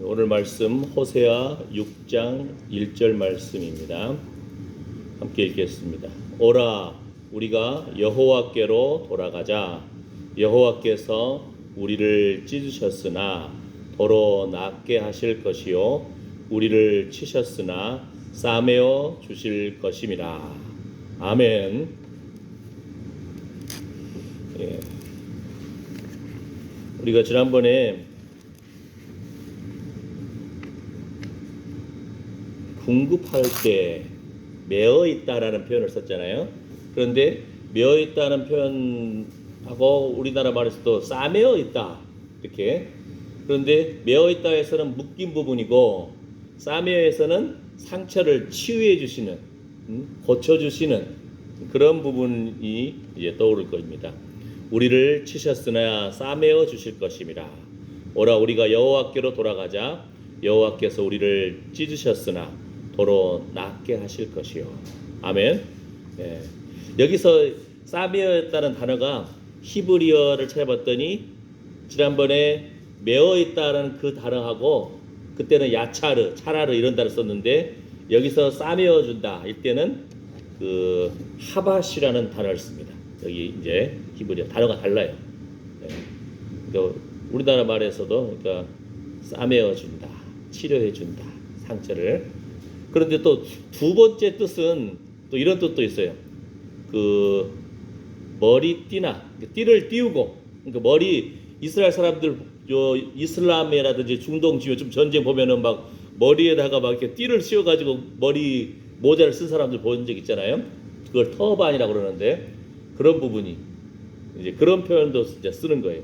오늘 말씀 호세아 6장 1절 말씀입니다. 함께 읽겠습니다. 오라 우리가 여호와께로 돌아가자. 여호와께서 우리를 찢으셨으나 도로 낫게 하실 것이요 우리를 치셨으나 싸매어 주실 것임이라. 아멘. 예. 우리가 지난번에 궁급할 때 매어 있다라는 표현을 썼잖아요. 그런데 매어 있다는 표현하고 우리나라 말에서도 싸매어 있다 이렇게. 그런데 매어 있다에서는 묶인 부분이고 싸매어에서는 상처를 치유해 주시는, 고쳐 주시는 그런 부분이 이제 떠오를 것입니다. 우리를 치셨으나 싸매어 주실 것임이라. 오라 우리가 여호와께로 돌아가자. 여호와께서 우리를 찢으셨으나 도로 낫게 하실 것이요. 아멘. 예. 여기서 싸매어였다는 단어가 히브리어를 찾아봤더니 지난번에 매어 있다는 그 단어하고 그때는 야차르, 차라르 이런 단어를 썼는데 여기서 싸매어 준다 이때는 그 하바시라는 단어를 씁니다. 여기 이제 히브리어 단어가 달라요. 예. 그러니까 우리나라 말에서도 그러니까 싸매어 준다, 치료해 준다 상처를. 그런데 또 두 번째 뜻은 또 이런 뜻도 있어요. 그 머리띠나 띠를 띄우고, 그러니까 머리 이스라엘 사람들 요 이슬람이라든지 중동 지역 좀 전쟁 보면은 막 머리에다가 막 이렇게 띠를 씌워가지고 머리 모자를 쓴 사람들 본 적 있잖아요. 그걸 터반이라고 그러는데 그런 부분이 이제 그런 표현도 이제 쓰는 거예요.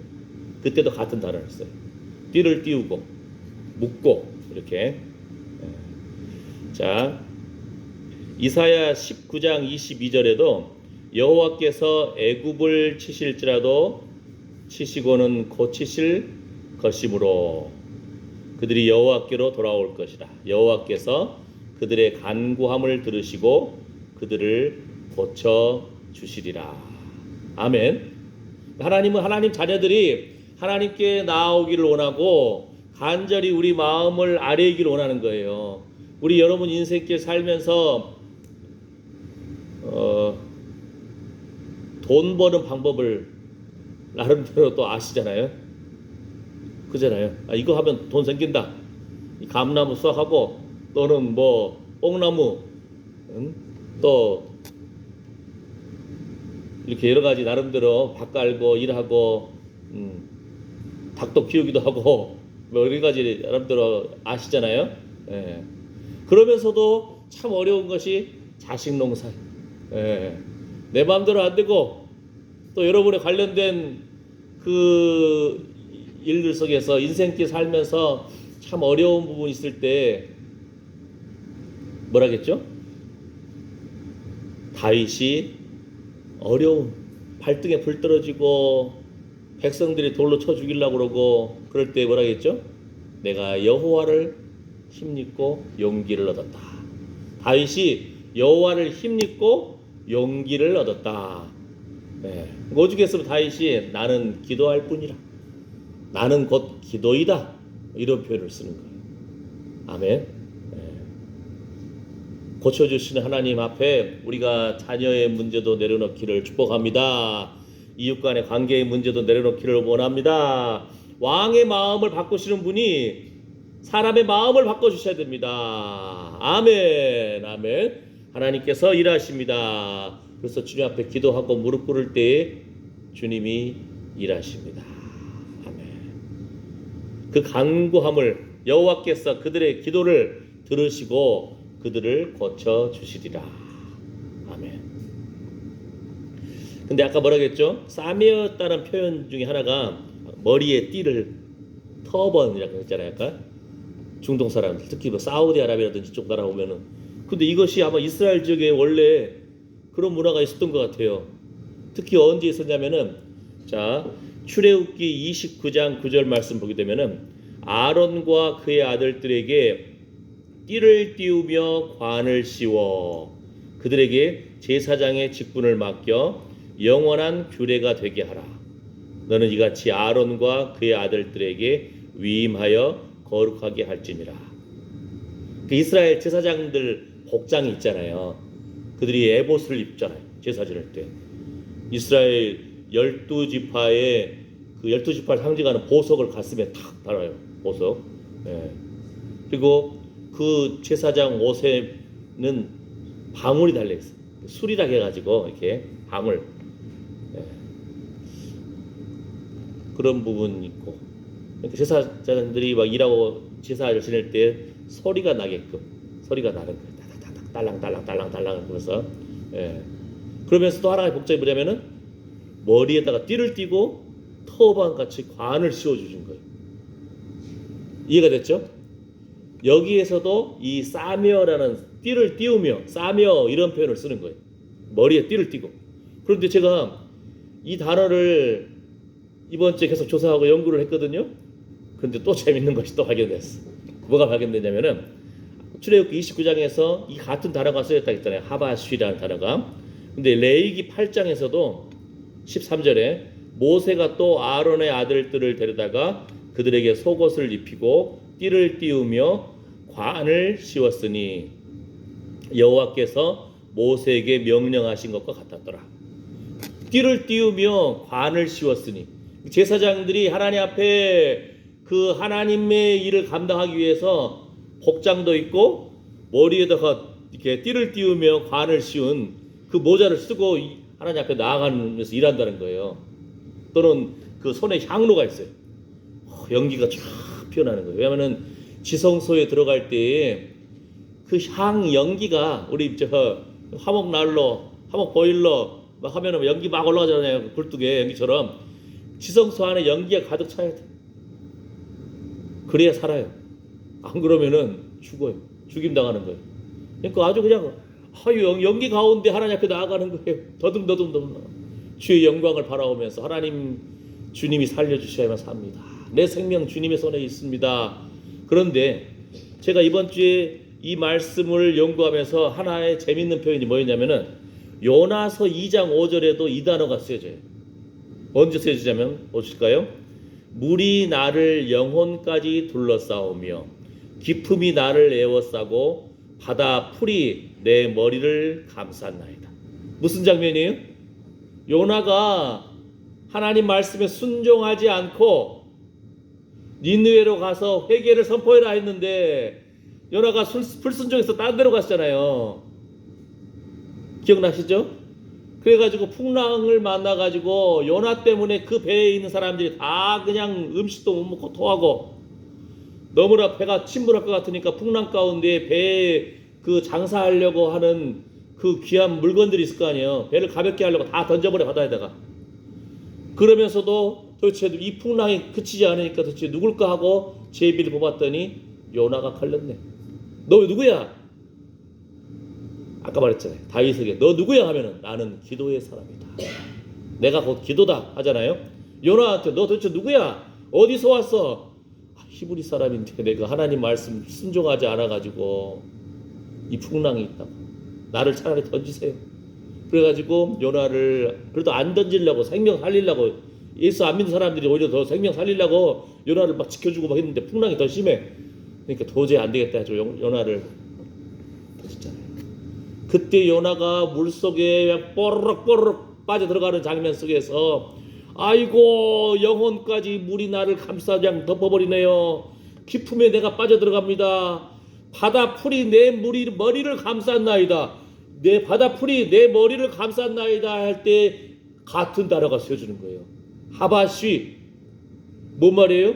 그때도 같은 단어를 써요. 띠를 띄우고 묶고 이렇게. 자, 이사야 19장 22절에도 여호와께서 애굽을 치실지라도 치시고는 고치실 것이므로 그들이 여호와께로 돌아올 것이다. 여호와께서 그들의 간구함을 들으시고 그들을 고쳐 주시리라. 아멘. 하나님은 하나님 자녀들이 하나님께 나아오기를 원하고 간절히 우리 마음을 아뢰기를 원하는 거예요. 우리 여러분 인생길 살면서 돈 버는 방법을 나름대로 또 아시잖아요. 그잖아요. 이거 하면 돈 생긴다. 감나무 수확하고 또는 뭐 뽕나무, 또 이렇게 여러 가지 나름대로 밭 갈고 일하고 닭도 키우기도 하고 뭐 여러 가지 나름대로 아시잖아요. 예. 그러면서도 참 어려운 것이 자식 농사. 예. 내 마음대로 안 되고 또 여러분의 관련된 그 일들 속에서 인생길 살면서 참 어려운 부분이 있을 때 뭐라겠죠? 다윗이 어려움, 발등에 불 떨어지고 백성들이 돌로 쳐 죽이려고 그러고 그럴 때 뭐라겠죠? 내가 여호와를 힘입고 용기를 얻었다. 다윗이 여호와를 힘입고 용기를 얻었다. 네. 오죽했으면 다윗이 나는 기도할 뿐이라. 나는 곧 기도이다. 이런 표현을 쓰는 거예요. 아멘. 네. 고쳐주시는 하나님 앞에 우리가 자녀의 문제도 내려놓기를 축복합니다. 이웃 간의 관계의 문제도 내려놓기를 원합니다. 왕의 마음을 바꾸시는 분이 사람의 마음을 바꿔주셔야 됩니다. 아멘. 아멘. 하나님께서 일하십니다. 그래서 주님 앞에 기도하고 무릎 꿇을 때 주님이 일하십니다. 아멘. 그 간구함을 여호와께서 그들의 기도를 들으시고 그들을 고쳐주시리라. 아멘. 근데 아까 뭐라고 했죠? 싸매었다는 표현 중에 하나가 머리에 띠를 터번이라고 했잖아요. 아까 중동 사람들, 특히 뭐 사우디아라비아라든지 쪽 나라 오면은. 근데 이것이 아마 이스라엘 지역에 원래 그런 문화가 있었던 것 같아요. 특히 언제 있었냐면은, 자, 출애굽기 29장 9절 말씀 보게 되면은 아론과 그의 아들들에게 띠를 띄우며 관을 씌워 그들에게 제사장의 직분을 맡겨 영원한 규례가 되게 하라. 너는 이같이 아론과 그의 아들들에게 위임하여 거룩하게 할지니라. 그 이스라엘 제사장들 복장이 있잖아요. 그들이 에봇을 입잖아요. 제사 지낼 때. 이스라엘 12지파의 그 12지파를 상징하는 보석을 가슴에 탁 달아요. 보석. 예. 그리고 그 제사장 옷에는 방울이 달려 있어요. 술이라 해가지고 이렇게 방울. 예. 그런 부분이 있고. 그러니까 제사장들이 막 일하고 제사를 지낼 때 소리가 나게끔 소리가 나는 거예요. 딸랑딸랑 그러면서. 예. 그러면서 또 하나의 복장이 뭐냐면은 머리에다가 띠를 띠고 터반 같이 관을 씌워주신 거예요. 이해가 됐죠? 여기에서도 이 싸며라는 띠를 띄우며 싸며 이런 표현을 쓰는 거예요. 머리에 띠를 띠고. 그런데 제가 이 단어를 이번 주에 계속 조사하고 연구를 했거든요. 그런데 또 재밌는 것이 또 발견됐어. 뭐가 발견되냐면은 출애굽기 29장에서 이 같은 단어가 쓰였다 했잖아요. 하바쉬라는 단어가. 근데 레위기 8장에서도 13절에 모세가 또 아론의 아들들을 데려다가 그들에게 속옷을 입히고 띠를 띄우며 관을 씌웠으니 여호와께서 모세에게 명령하신 것과 같았더라. 띠를 띄우며 관을 씌웠으니 제사장들이 하나님 앞에 그 하나님의 일을 감당하기 위해서 복장도 있고 머리에다가 이렇게 띠를 띄우며 관을 씌운 그 모자를 쓰고 하나님 앞에 나아가면서 일한다는 거예요. 또는 그 손에 향로가 있어요. 연기가 쫙 피어나는 거예요. 왜냐하면 지성소에 들어갈 때에 그 향 연기가 우리 저 화목 난로, 화목 보일러 막 하면은 연기 막 올라가잖아요. 굴뚝에 연기처럼 지성소 안에 연기가 가득 차야 돼. 그래야 살아요. 안 그러면은 죽어요. 죽임 당하는 거예요. 그러니까 아주 그냥 연기 가운데 하나님 앞에 나아가는 거예요. 더듬더듬 주의 영광을 바라보면서 하나님 주님이 살려주셔야만 삽니다. 내 생명 주님의 손에 있습니다. 그런데 제가 이번 주에 이 말씀을 연구하면서 하나의 재밌는 표현이 뭐였냐면은 요나서 2장 5절에도 이 단어가 쓰여져요. 언제 쓰여지냐면 보실까요? 물이 나를 영혼까지 둘러싸오며 기품이 나를 에워싸고 바다 풀이 내 머리를 감쌌나이다. 무슨 장면이에요? 요나가 하나님 말씀에 순종하지 않고 니느웨로 가서 회개를 선포해라 했는데 요나가 불순종해서 딴 데로 갔잖아요. 기억나시죠? 그래가지고 풍랑을 만나가지고 요나 때문에 그 배에 있는 사람들이 다 그냥 음식도 못 먹고 토하고 너무나 배가 침몰할 것 같으니까 풍랑 가운데 배에 그 장사하려고 하는 그 귀한 물건들이 있을 거 아니에요. 배를 가볍게 하려고 다 던져버려 바다에다가. 그러면서도 도대체 이 풍랑이 그치지 않으니까 도대체 누굴까 하고 제비를 뽑았더니 요나가 걸렸네. 너 누구야? 아까 말했잖아요. 다윗에게 너 누구야 하면은 나는 기도의 사람이다. 내가 곧 기도다 하잖아요. 요나한테 너 도대체 누구야? 어디서 왔어? 히브리 사람인데 내가 하나님 말씀 순종하지 않아가지고 이 풍랑이 있다고. 나를 차라리 던지세요. 그래가지고 요나를 그래도 안 던지려고 생명 살리려고 예수 안 믿는 사람들이 오히려 더 생명 살리려고 요나를 막 지켜주고 막 했는데 풍랑이 더 심해. 그러니까 도저히 안 되겠다 해서 요나를 던졌잖아요. 그때 요나가 물속에 뽀르륵 빠져 들어가는 장면 속에서 아이고 영혼까지 물이 나를 감싸 그냥 덮어버리네요. 깊음에 내가 빠져 들어갑니다. 바다 풀이 내 머리를 감쌌나이다. 내 바다 풀이 내 머리를 감쌌나이다 할 때 같은 단어가 쓰여주는 거예요. 하바쉬. 뭔 말이에요?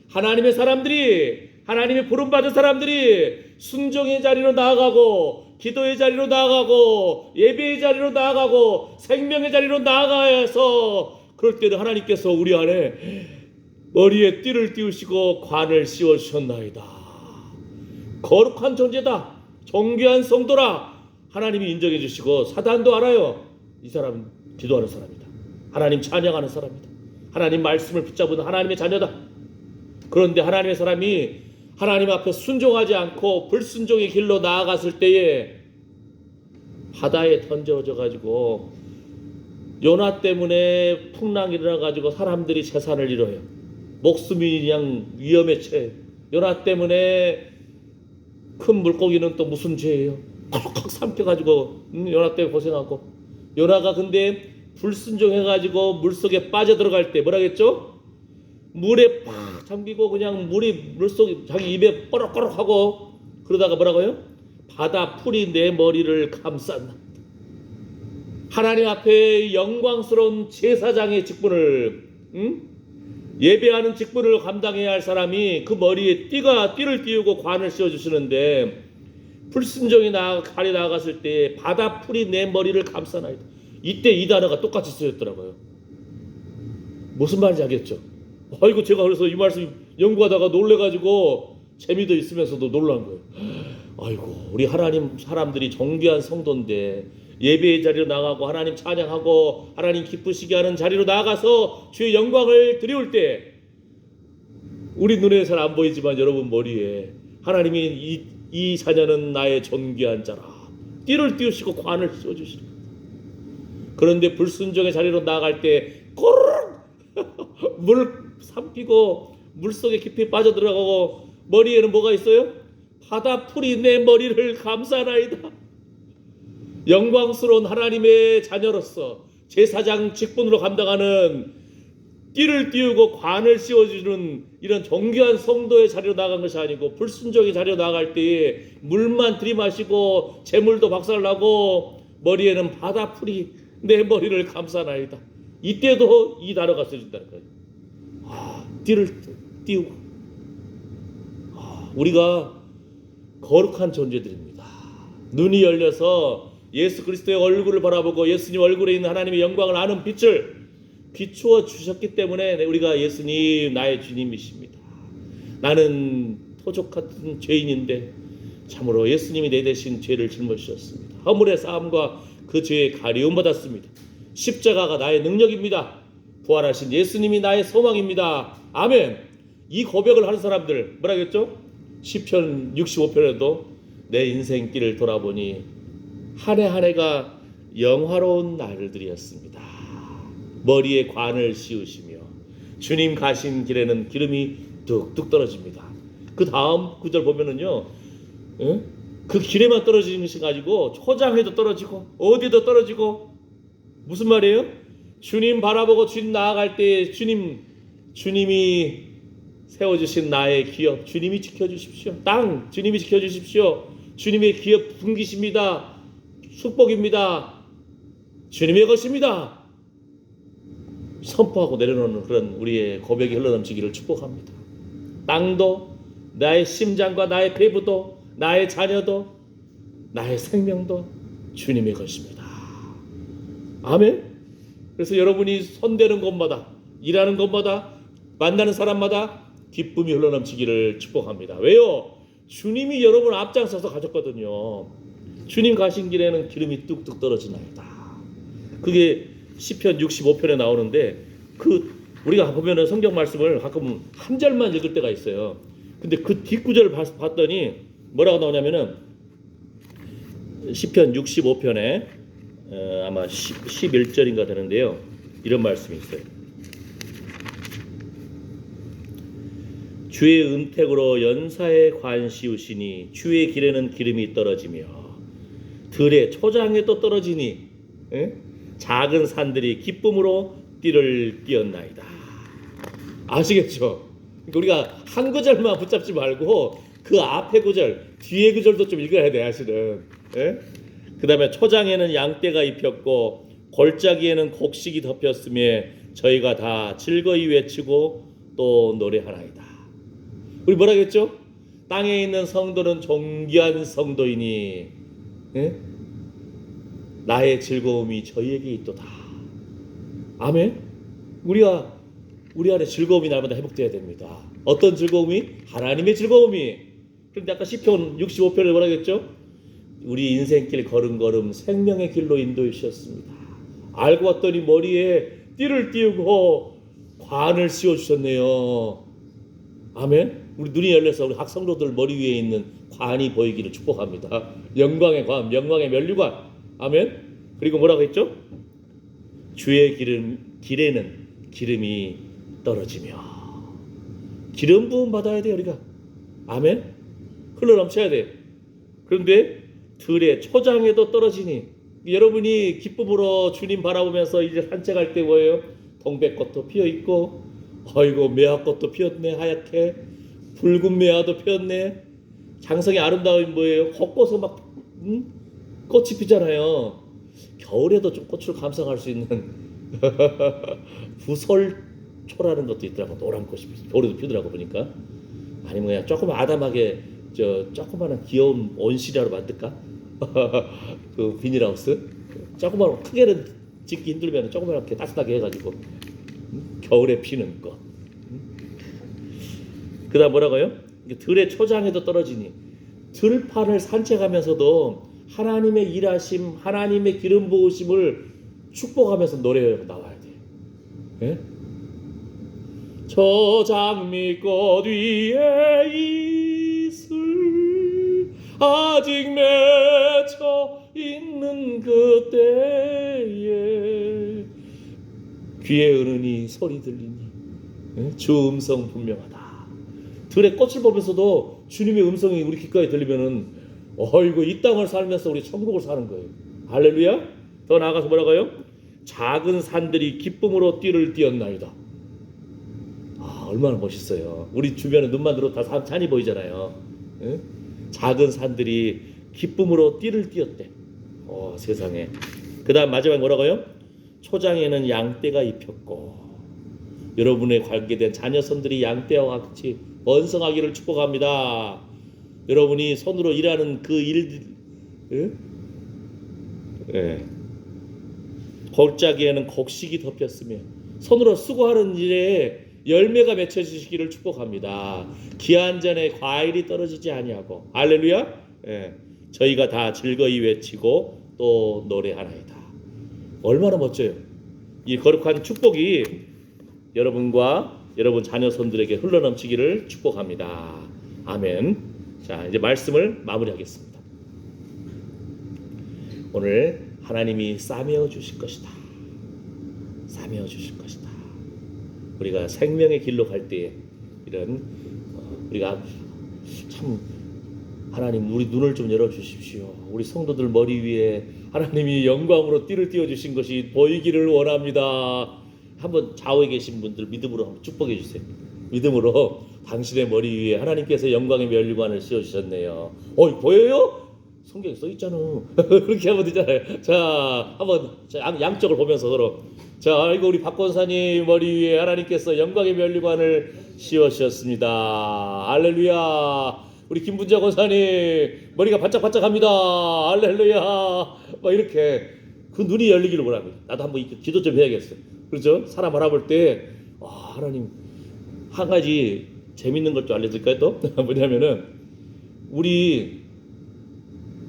하나님의 사람들이 하나님의 부름받은 사람들이 순종의 자리로 나아가고 기도의 자리로 나아가고 예배의 자리로 나아가고 생명의 자리로 나아가서 그럴 때는 하나님께서 우리 안에 머리에 띠를 띄우시고 관을 씌워주셨나이다. 거룩한 존재다. 존귀한 성도라. 하나님이 인정해 주시고 사단도 알아요. 이 사람은 기도하는 사람이다. 하나님 찬양하는 사람이다. 하나님 말씀을 붙잡은 하나님의 자녀다. 그런데 하나님의 사람이 하나님 앞에 순종하지 않고 불순종의 길로 나아갔을 때에 바다에 던져져 가지고 요나 때문에 풍랑이 일어나 가지고 사람들이 재산을 잃어요. 목숨이 그냥 위험에 처해. 연하 때문에 큰 물고기는 또 무슨 죄예요? 콕콕 삼켜가지고 연하 때문에 고생하고, 연하가 근데 불순종해가지고 물속에 빠져들어갈 때 뭐라겠죠? 물에 팍 잠기고 그냥 물이 물속 자기 입에 꺼럭꺼럭하고 그러다가 뭐라고요? 바다 풀이 내 머리를 감쌌나. 하나님 앞에 영광스러운 제사장의 직분을, 예배하는 직분을 감당해야 할 사람이 그 머리에 띠를 띄우고 관을 씌워주시는데, 불순종이 발이 나아갔을 때 바다 풀이 내 머리를 감싸나이다. 이때 이 단어가 똑같이 쓰였더라고요. 무슨 말인지 알겠죠? 아이고, 제가 그래서 이 말씀 연구하다가 놀래가지고 재미도 있으면서도 놀란 거예요. 아이고, 우리 하나님 사람들이 정귀한 성도인데 예배의 자리로 나가고 하나님 찬양하고 하나님 기쁘시게 하는 자리로 나가서 주의 영광을 드리울 때 우리 눈에 잘 안 보이지만 여러분 머리에 하나님이 이 자녀는 나의 존귀한 자라 띠를 띄우시고 관을 씌워주시는. 그런데 불순종의 자리로 나아갈 때 꼬르륵 물 삼키고 물속에 깊이 빠져들어가고 머리에는 뭐가 있어요? 바다 풀이 내 머리를 감싸나이다. 영광스러운 하나님의 자녀로서 제사장 직분으로 감당하는 띠를 띄우고 관을 씌워주는 이런 존귀한 성도의 자리로 나간 것이 아니고, 불순종의 자리로 나갈 때에 물만 들이마시고 재물도 박살나고 머리에는 바다 풀이 내 머리를 감싸나이다. 이때도 이 단어가 써진다는 거예요. 띠를 띄우고. 우리가 거룩한 존재들입니다. 눈이 열려서 예수 그리스도의 얼굴을 바라보고 예수님 얼굴에 있는 하나님의 영광을 아는 빛을 비추어 주셨기 때문에 우리가 예수님 나의 주님이십니다. 나는 토족 같은 죄인인데 참으로 예수님이 내 대신 죄를 짊어지셨습니다. 허물의 싸움과 그 죄에 가리움 받았습니다. 십자가가 나의 능력입니다. 부활하신 예수님이 나의 소망입니다. 아멘. 이 고백을 하는 사람들 뭐라겠죠? 시편 65편에도 내 인생길을 돌아보니 한 해 한 해가 영화로운 날들이었습니다. 머리에 관을 씌우시며 주님 가신 길에는 기름이 뚝뚝 떨어집니다. 그 다음 구절 보면은요, 그 길에만 떨어지는 것이 가지고 초장에도 떨어지고 어디도 떨어지고. 무슨 말이에요? 주님 바라보고 주님 나아갈 때 주님이 세워주신 나의 기업 주님이 지켜주십시오. 땅 주님이 지켜주십시오. 주님의 기업 풍기십니다. 축복입니다. 주님의 것입니다. 선포하고 내려놓는 그런 우리의 고백이 흘러넘치기를 축복합니다. 땅도 나의 심장과 나의 배부도 나의 자녀도 나의 생명도 주님의 것입니다. 아멘. 그래서 여러분이 손대는 곳마다 일하는 곳마다 만나는 사람마다 기쁨이 흘러넘치기를 축복합니다. 왜요? 주님이 여러분 앞장서서 가셨거든요. 주님 가신 길에는 기름이 뚝뚝 떨어지나이다. 그게 시편 65편에 나오는데, 우리가 보면은 성경 말씀을 가끔 한 절만 읽을 때가 있어요. 근데 그 뒷구절을 봤더니 뭐라고 나오냐면은 시편 65편에 아마 11절인가 되는데요. 이런 말씀이 있어요. 주의 은택으로 연사에 관 씌우시니 주의 길에는 기름이 떨어지며 들의 초장에 또 떨어지니 작은 산들이 기쁨으로 띠를 띄었나이다. 아시겠죠? 그러니까 우리가 한 구절만 붙잡지 말고 그 앞에 구절, 뒤에 구절도 좀 읽어야 돼, 사실은. 그 다음에 초장에는 양떼가 입혔고 골짜기에는 곡식이 덮였으며 저희가 다 즐거이 외치고 또 노래하나이다. 우리 뭐라 그랬죠? 땅에 있는 성도는 존귀한 성도이니 나의 즐거움이 저희에게 있도다. 아멘. 우리 안에 즐거움이 날마다 회복되어야 됩니다. 어떤 즐거움이? 하나님의 즐거움이. 그런데 아까 시편 65편을 뭐라 그랬죠? 우리 인생길 걸음걸음 생명의 길로 인도해 주셨습니다. 알고 봤더니 머리에 띠를 띄우고 관을 씌워 주셨네요. 아멘. 우리 눈이 열려서 우리 학성도들 머리 위에 있는 관이 보이기를 축복합니다. 영광의 관, 영광의 면류관. 아멘. 그리고 뭐라고 했죠? 주의 길에는 기름이 떨어지며. 기름 부음 받아야 돼요, 우리가. 아멘? 흘러넘쳐야 돼. 그런데 들의 초장에도 떨어지니, 여러분이 기쁨으로 주님 바라보면서 이제 산책할 때 뭐예요? 동백꽃도 피어있고, 아이고 매화꽃도 피었네, 하얗게. 붉은 매화도 피었네. 장성의 아름다움이 뭐예요? 곳곳에 막 꽃이 피잖아요. 겨울에도 좀 꽃을 감상할 수 있는 부설초라는 것도 있더라고. 노란 꽃이 겨울에도 피더라고 보니까. 아니면 그냥 조금 아담하게 조그마한 귀여운 온실이라도 만들까? 그 비닐하우스 조그마한, 크게는 짓기 힘들면 조그맣게 따뜻하게 해가지고 겨울에 피는 것. 그 다음 뭐라고요? 들의 초장에도 떨어지니, 들판을 산책하면서도 하나님의 일하심, 하나님의 기름 부으심을 축복하면서 노래가 나와야 돼. 예? 초장미꽃 위에 이슬 아직 맺혀 있는 그때에 귀에 은은히 소리 들리니, 예? 주 음성 분명하다. 들의 꽃을 보면서도 주님의 음성이 우리 귓가에 들리면은, 어이구 이 땅을 살면서 우리 천국을 사는 거예요. 할렐루야. 더 나아가서 뭐라고요? 작은 산들이 기쁨으로 띠를 띄었나이다. 얼마나 멋있어요. 우리 주변에 눈만 들어도 다 산이 보이잖아요. 응? 작은 산들이 기쁨으로 띠를 띄었대. 세상에. 그 다음 마지막에 뭐라고요? 초장에는 양떼가 입혔고, 여러분의 관계된 자녀손들이 양떼와 같이 번성하기를 축복합니다. 여러분이 손으로 일하는 그 일, 예. 골짜기에는 곡식이 덮였으며 손으로 수고하는 일에 열매가 맺혀지시기를 축복합니다. 기한 전에 과일이 떨어지지 아니하고, 할렐루야. 예. 저희가 다 즐거이 외치고 또 노래하나이다. 얼마나 멋져요. 이 거룩한 축복이 여러분과 여러분 자녀손들에게 흘러넘치기를 축복합니다. 아멘. 자, 이제 말씀을 마무리하겠습니다. 오늘 하나님이 싸매어 주실 것이다. 싸매어 주실 것이다. 우리가 생명의 길로 갈 때에 이런 우리가 참, 하나님 우리 눈을 좀 열어주십시오. 우리 성도들 머리 위에 하나님이 영광으로 띠를 띄워주신 것이 보이기를 원합니다. 한번 좌우에 계신 분들 믿음으로 한번 축복해 주세요. 믿음으로 당신의 머리 위에 하나님께서 영광의 면류관을 씌워주셨네요. 보여요? 성경에 써있잖아. 그렇게 하면 되잖아요. 자, 한번 양쪽을 보면서 서로, 자, 이거 우리 박 권사님 머리 위에 하나님께서 영광의 면류관을 씌워주셨습니다. 할렐루야. 우리 김분자 권사님 머리가 반짝반짝합니다. 할렐루야. 막 이렇게 그 눈이 열리기를 원합니다. 나도 한번 기도 좀 해야겠어. 그렇죠? 사람 바라볼 때 하나님, 한 가지 재밌는 것 좀 알려드릴까요? 또 뭐냐면은, 우리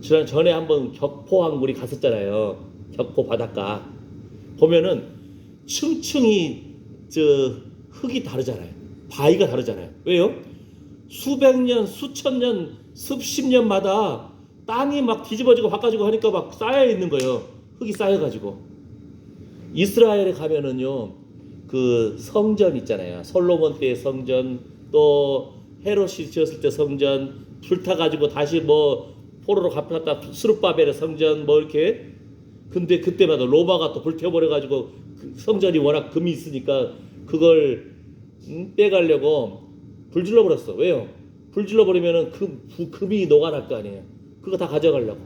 지난 전에 한번 격포항 우리 갔었잖아요. 격포 바닷가 보면은 층층이 흙이 다르잖아요. 바위가 다르잖아요. 왜요? 수백 년, 수천 년, 수십 년마다 땅이 막 뒤집어지고 바꿔지고 하니까 막 쌓여 있는 거예요. 흙이 쌓여가지고. 이스라엘에 가면은요, 그 성전 있잖아요. 솔로몬 때의 성전, 또 헤롯이 지었을 때 성전, 불타가지고 다시 뭐 포로로 갚았다 스룹바벨의 성전 뭐 이렇게. 근데 그때마다 로마가 또 불태워버려가지고 그 성전이 워낙 금이 있으니까 그걸 빼가려고 불 질러버렸어. 왜요? 불 질러버리면은 금이 녹아날 거 아니에요. 그거 다 가져가려고.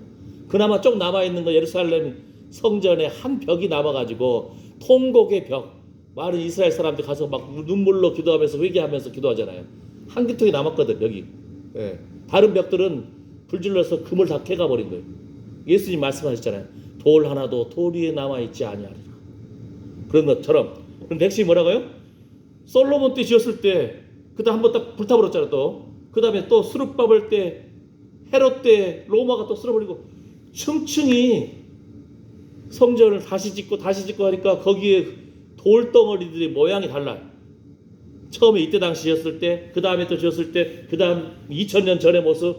그나마 좀 남아있는 거 예루살렘 성전에 한 벽이 남아가지고, 통곡의 벽, 많은 이스라엘 사람들 가서 막 눈물로 기도하면서 회개하면서 기도하잖아요. 한 개통이 남았거든 여기. 예. 다른 벽들은 불질러서 금을 다 캐가 버린 거예요. 예수님 말씀하셨잖아요. 돌 하나도 돌 위에 남아있지 아니하리라. 그런 것처럼. 그런데 핵심이 뭐라고요? 솔로몬 때 지었을 때 그다음 한번 딱 불타버렸잖아요. 또 그 다음에 또 스룹바벨 때, 헤롯 때 로마가 또 쓸어버리고, 층층이 성전을 다시 짓고 하니까 거기에 돌덩어리들의 모양이 달라요. 처음에 이때 당시 지었을 때, 그 다음에 또 지었을 때, 그 다음 2000년 전의 모습,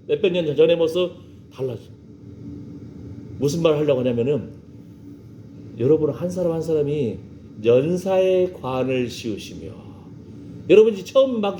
몇백 년 전의 모습 달라져. 무슨 말을 하려고 하냐면은, 여러분 한 사람 한 사람이 연사의 관을 씌우시며, 여러분이 처음 막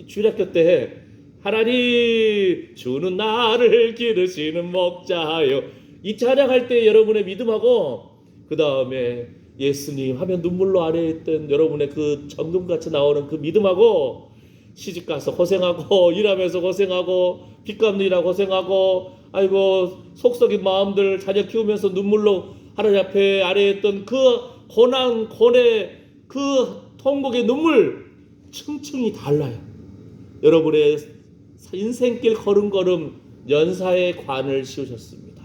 주일학교 때 하나님 주는 나를 기르시는 목자요. 이 찬양할 때 여러분의 믿음하고 그 다음에 예수님 하면 눈물로 아래에 있던 여러분의 그 정금같이 나오는 그 믿음하고 시집가서 고생하고 일하면서 고생하고 빚 갚는 일하고 고생하고 아이고 속썩인 마음들 자녀 키우면서 눈물로 하나님 앞에 아래에 있던 그 고난 고뇌 그 통곡의 눈물 층층이 달라요. 여러분의 인생길 걸음걸음 연사의 관을 씌우셨습니다.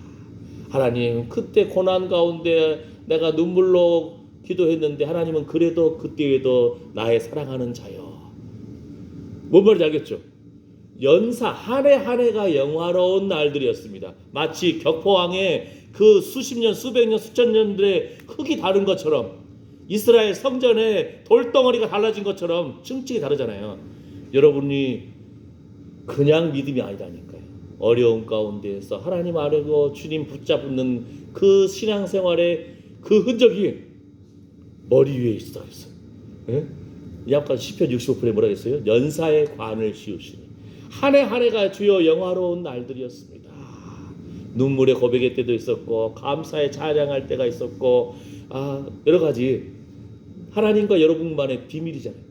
하나님 그때 고난 가운데 내가 눈물로 기도했는데 하나님은 그래도 그때에도 나의 사랑하는 자여. 뭔 말인지 알겠죠? 연사 한 해 한 해가 영화로운 날들이었습니다. 마치 격포왕의 그 수십 년 수백 년 수천 년들의 흙이 다른 것처럼 이스라엘 성전의 돌덩어리가 달라진 것처럼 층층이 다르잖아요. 여러분이 그냥 믿음이 아니라니까요. 어려운 가운데에서 하나님 아래고 주님 붙잡는 그 신앙생활의 그 흔적이 머리 위에 있어. 예? 약간 시편 65편에 뭐라 했어요? 연사의 관을 씌우시니 한 해 한 해가 주여 영화로운 날들이었습니다. 눈물의 고백의 때도 있었고 감사의 찬양할 때가 있었고 여러 가지 하나님과 여러분만의 비밀이잖아요.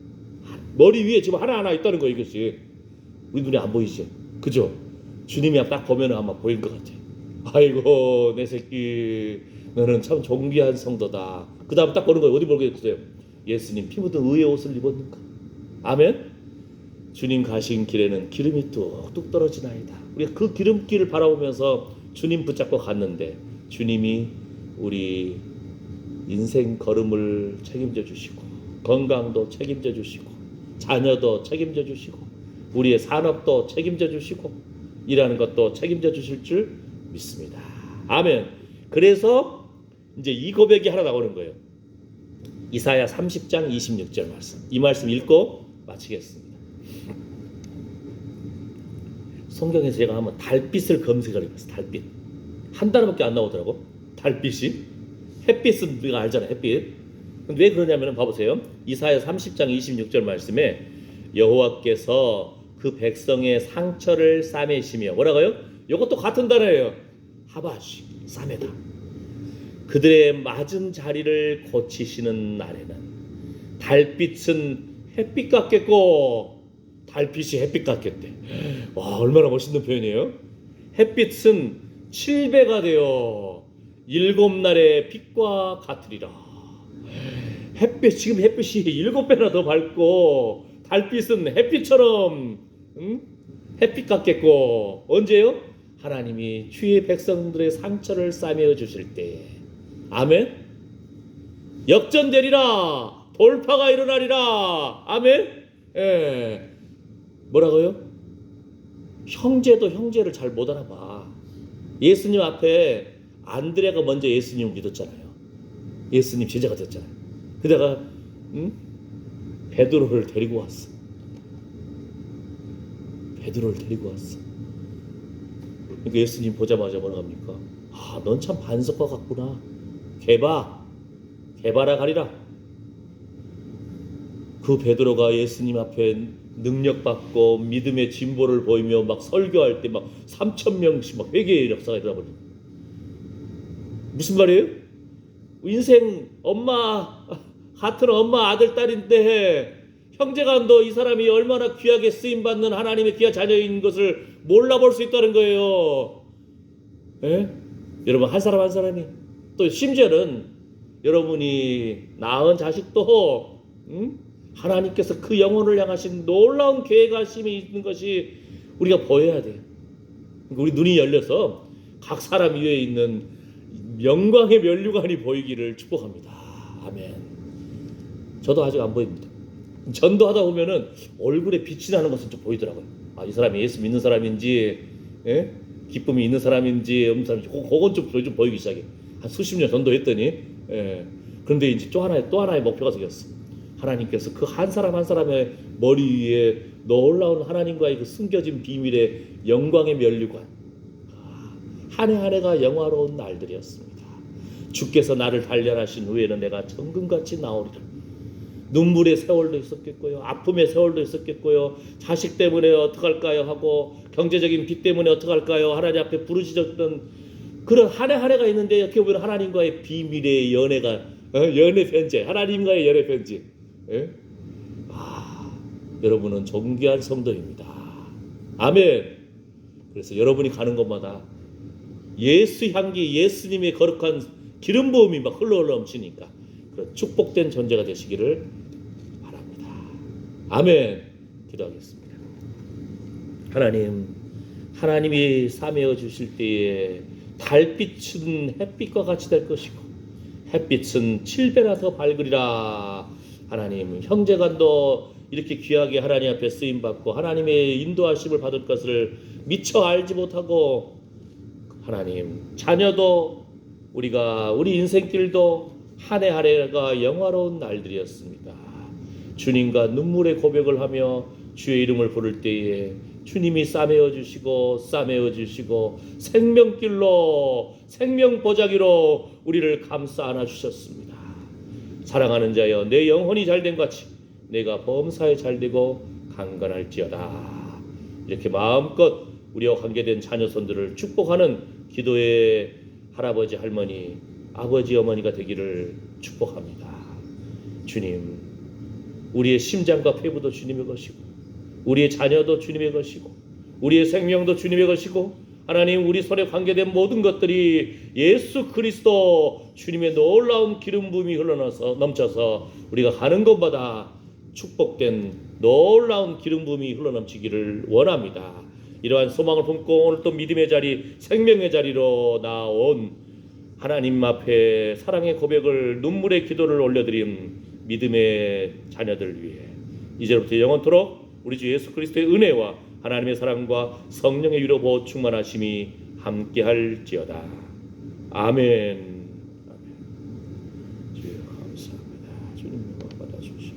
머리 위에 지금 하나하나 있다는 거 이것이 우리 눈에 안 보이죠? 그죠? 주님이 딱 보면 아마 보일 것 같아요. 아이고 내 새끼 너는 참 존귀한 성도다. 그 다음 딱 보는 거예요. 어디 보겠어요? 예수님 피 묻은 의의 옷을 입었는가? 아멘. 주님 가신 길에는 기름이 뚝뚝 떨어지나이다. 우리가 그 기름길을 바라보면서 주님 붙잡고 갔는데 주님이 우리 인생 걸음을 책임져 주시고 건강도 책임져 주시고 자녀도 책임져 주시고 우리의 산업도 책임져 주시고 일하는 것도 책임져 주실 줄 믿습니다. 아멘. 그래서 이제 이 고백이 하나 나오는 거예요. 이사야 30장 26절 말씀. 이 말씀 읽고 마치겠습니다. 성경에서 제가 한번 달빛을 검색을 해봤어요. 달빛. 한 단어밖에 안 나오더라고. 달빛이. 햇빛은 우리가 알잖아요. 햇빛. 근데 왜 그러냐면 봐보세요. 이사야 30장 26절 말씀에 여호와께서 그 백성의 상처를 싸매시며 뭐라고요? 이것도 같은 단어예요. 하바시 싸매다. 그들의 맞은 자리를 고치시는 날에는 달빛은 햇빛 같겠고 달빛이 햇빛 같겠대. 와 얼마나 멋있는 표현이에요. 햇빛은 7배가 되어 7날의 빛과 같으리라. 햇빛 지금 햇빛이 7배나 더 밝고 달빛은 햇빛처럼 햇빛 같겠고 언제요? 하나님이 주의 백성들의 상처를 싸매어 주실 때에 아멘. 역전되리라. 돌파가 일어나리라. 아멘. 예. 뭐라고요? 형제도 형제를 잘 못 알아봐. 예수님 앞에 안드레가 먼저 예수님을 믿었잖아요. 예수님 제자가 됐잖아요. 그다가 베드로를 데리고 왔어. 베드로를 데리고 왔어. 그러니까 예수님 보자마자 뭐라 합니까? 넌 참 반석과 같구나. 개바라 가리라. 그 베드로가 예수님 앞에 능력받고 믿음의 진보를 보이며 막 설교할 때 막 3,000명씩 막 회개의 역사가 일어나버리고. 무슨 말이에요? 인생 엄마 같은 엄마 아들 딸인데 형제간도 이 사람이 얼마나 귀하게 쓰임받는 하나님의 귀한 자녀인 것을 몰라볼 수 있다는 거예요. 예? 여러분 한 사람 한 사람이 또 심지어는 여러분이 낳은 자식도 하나님께서 그 영혼을 향하신 놀라운 계획하심이 있는 것이 우리가 보여야 돼요. 우리 눈이 열려서 각 사람 위에 있는 영광의 면류관이 보이기를 축복합니다. 아멘. 저도 아직 안 보입니다. 전도하다 보면은 얼굴에 빛이 나는 것은 좀 보이더라고요. 이 사람이 예수 믿는 사람인지, 예? 기쁨이 있는 사람인지 없는 사람인지 그건 좀 보이기 시작해. 한 수십 년 전도했더니, 예. 그런데 이제 또 하나의 목표가 생겼어. 하나님께서 그 한 사람 한 사람의 머리 위에 놀라운 하나님과의 그 숨겨진 비밀의 영광의 면류관. 한 해 한 해가 영화로운 날들이었습니다. 주께서 나를 단련하신 후에는 내가 정금같이 나오리라. 눈물의 세월도 있었겠고요. 아픔의 세월도 있었겠고요. 자식 때문에 어떡할까요 하고 경제적인 빚 때문에 어떡할까요 하나님 앞에 부르짖었던 그런 한 해 한 해가 있는데 어떻게 보면 하나님과의 비밀의 연애가 연애 편지, 하나님과의 연애 편지. 예? 여러분은 존귀한 성도입니다. 아멘. 그래서 여러분이 가는 곳마다 예수 향기, 예수님의 거룩한 기름 부음이 막 흘러 넘치니까 그런 축복된 존재가 되시기를 바랍니다. 아멘. 기도하겠습니다. 하나님이 사매어 주실 때에 달빛은 햇빛과 같이 될 것이고 햇빛은 7배나 더 밝으리라. 하나님, 형제간도 이렇게 귀하게 하나님 앞에 쓰임받고 하나님의 인도하심을 받을 것을 미처 알지 못하고 하나님, 자녀도 우리 인생길도 한 해 한 해가 영화로운 날들이었습니다. 주님과 눈물의 고백을 하며 주의 이름을 부를 때에 주님이 싸매어 주시고 생명길로 생명 보자기로 우리를 감싸 안아 주셨습니다. 사랑하는 자여, 내 영혼이 잘된 같이 내가 범사에 잘되고 강건할지어다. 이렇게 마음껏 우리와 관계된 자녀손들을 축복하는 기도의 할아버지, 할머니, 아버지, 어머니가 되기를 축복합니다. 주님, 우리의 심장과 폐부도 주님의 것이고 우리의 자녀도 주님의 것이고 우리의 생명도 주님의 것이고 하나님, 우리 손에 관계된 모든 것들이 예수 그리스도 주님의 놀라운 기름 부음이 넘쳐서 우리가 가는 곳마다 축복된 놀라운 기름 부음이 흘러넘치기를 원합니다. 이러한 소망을 품고 오늘 또 믿음의 자리, 생명의 자리로 나온 하나님 앞에 사랑의 고백을, 눈물의 기도를 올려드린 믿음의 자녀들 위해 이제부터 영원토록 우리 주 예수 그리스도의 은혜와 하나님의 사랑과 성령의 위로 보호 충만하심이 함께할지어다. 아멘. 주여 감사합니다. 주님 영광 받아주시옵소서.